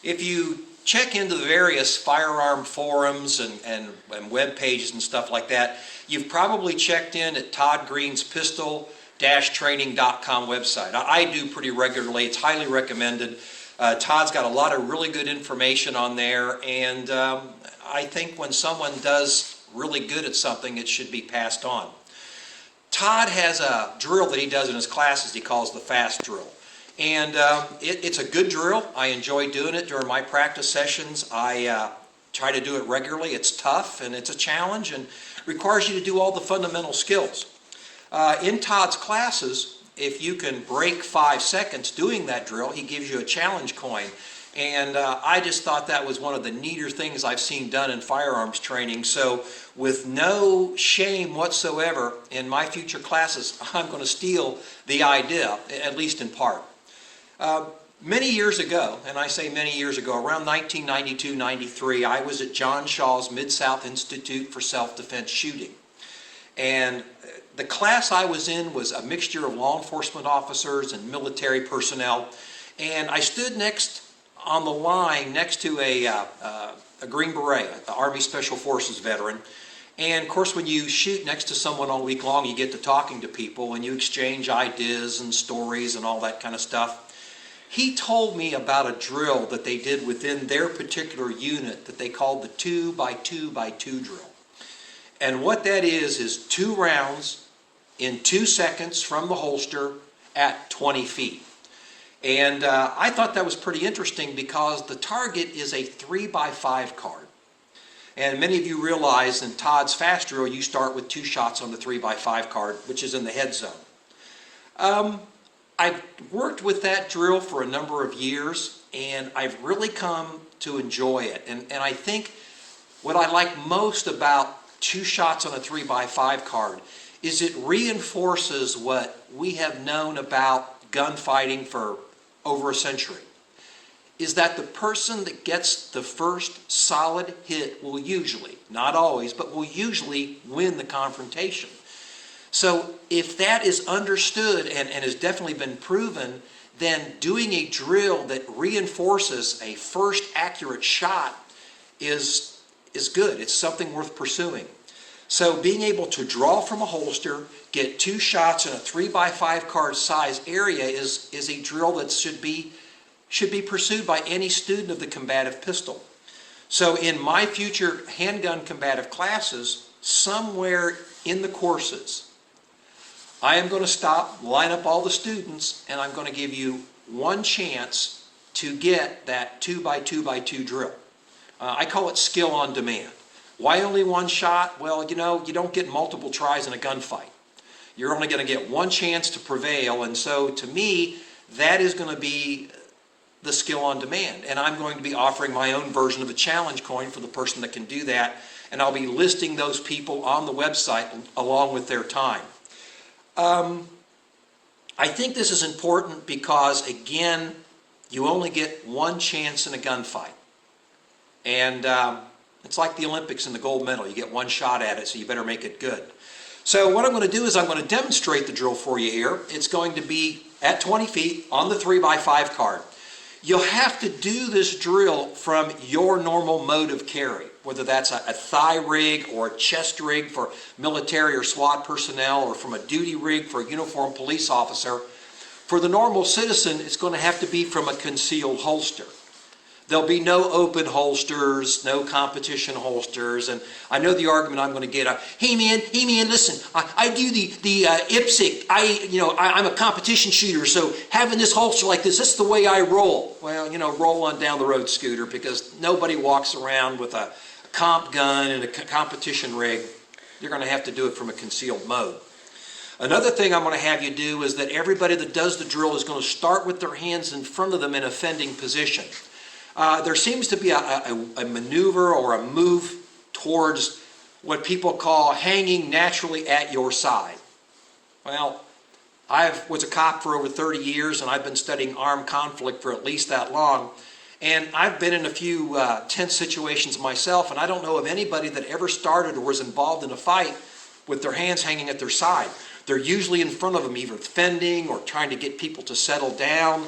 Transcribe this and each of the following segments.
If you check into the various firearm forums and web pages and stuff like that, you've probably checked in at Todd Green's pistol-training.com website. I do pretty regularly. It's highly recommended. Todd's got a lot of really good information on there, and I think when someone does really good at something, it should be passed on. Todd has a drill that he does in his classes he calls the fast drill. And it's a good drill. I enjoy doing it during my practice sessions. I try to do it regularly. It's tough and it's a challenge and requires you to do all the fundamental skills. In Todd's classes, if you can break 5 seconds doing that drill, he gives you a challenge coin. And I just thought that was one of the neater things I've seen done in firearms training. So with no shame whatsoever in my future classes, I'm going to steal the idea, at least in part. Many years ago, and I say many years ago, around 1992-93, I was at John Shaw's Mid-South Institute for Self-Defense Shooting. And the class I was in was a mixture of law enforcement officers and military personnel. And I stood on the line next to a Green Beret, the Army Special Forces veteran. And of course, when you shoot next to someone all week long, you get to talking to people and you exchange ideas and stories and all that kind of stuff. He told me about a drill that they did within their particular unit that they called the 2x2x2 drill. And what that is 2 rounds in 2 seconds from the holster at 20 feet. And I thought that was pretty interesting because the target is a 3x5 card. And many of you realize in Todd's fast drill, you start with 2 shots on the 3x5 card, which is in the head zone. I've worked with that drill for a number of years, and I've really come to enjoy it. And I think what I like most about 2 shots on a 3x5 card is it reinforces what we have known about gunfighting for over a century. Is that the person that gets the first solid hit will usually, not always, but will usually win the confrontation. So if that is understood and has definitely been proven, then doing a drill that reinforces a first accurate shot is good. It's something worth pursuing. So being able to draw from a holster, get 2 shots in a 3x5 card size area is a drill that should be pursued by any student of the combative pistol. So in my future handgun combative classes, somewhere in the courses, I am going to stop, line up all the students, and I'm going to give you one chance to get that 2x2x2 drill. I call it skill on demand. Why only one shot? Well, you know, you don't get multiple tries in a gunfight. You're only going to get one chance to prevail, and so to me, that is going to be the skill on demand. And I'm going to be offering my own version of a challenge coin for the person that can do that, and I'll be listing those people on the website along with their time. I think this is important because, again, you only get one chance in a gunfight. And it's like the Olympics and the gold medal. You get one shot at it, so you better make it good. So what I'm going to do is I'm going to demonstrate the drill for you here. It's going to be at 20 feet on the 3x5 card. You'll have to do this drill from your normal mode of carry, whether that's a thigh rig or a chest rig for military or SWAT personnel, or from a duty rig for a uniformed police officer. For the normal citizen, it's going to have to be from a concealed holster. There'll be no open holsters, no competition holsters, and I know the argument I'm going to get. Hey man, listen, I do the IPSC. I'm a competition shooter, so having this holster like this, that's the way I roll. Well, roll on down the road, Scooter, because nobody walks around with a comp gun and a competition rig. You're going to have to do it from a concealed mode. Another thing I'm going to have you do is that everybody that does the drill is going to start with their hands in front of them in a fending position. There seems to be a maneuver or a move towards what people call hanging naturally at your side. Well, I was a cop for over 30 years, and I've been studying armed conflict for at least that long. And I've been in a few tense situations myself, and I don't know of anybody that ever started or was involved in a fight with their hands hanging at their side. They're usually in front of them, either fending or trying to get people to settle down.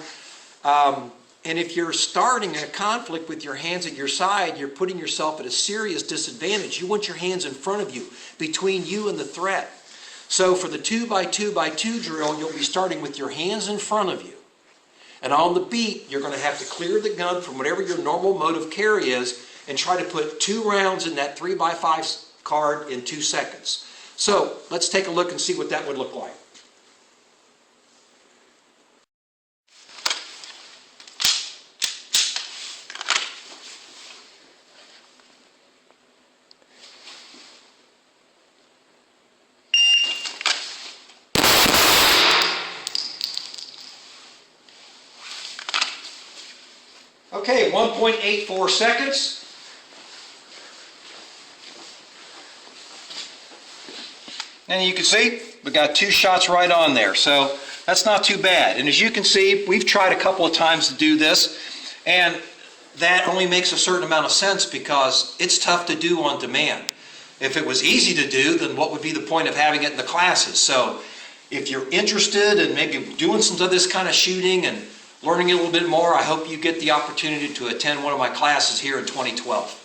And if you're starting a conflict with your hands at your side, you're putting yourself at a serious disadvantage. You want your hands in front of you, between you and the threat. So for the 2x2x2 drill, you'll be starting with your hands in front of you. And on the beat, you're going to have to clear the gun from whatever your normal mode of carry is and try to put 2 rounds in that 3x5 card in 2 seconds. So let's take a look and see what that would look like. Okay, 1.84 seconds. And you can see we got 2 shots right on there, so that's not too bad. And as you can see, we've tried a couple of times to do this, and that only makes a certain amount of sense because it's tough to do on demand. If it was easy to do, then what would be the point of having it in the classes? So if you're interested in maybe doing some of this kind of shooting and learning a little bit more, I hope you get the opportunity to attend one of my classes here in 2012.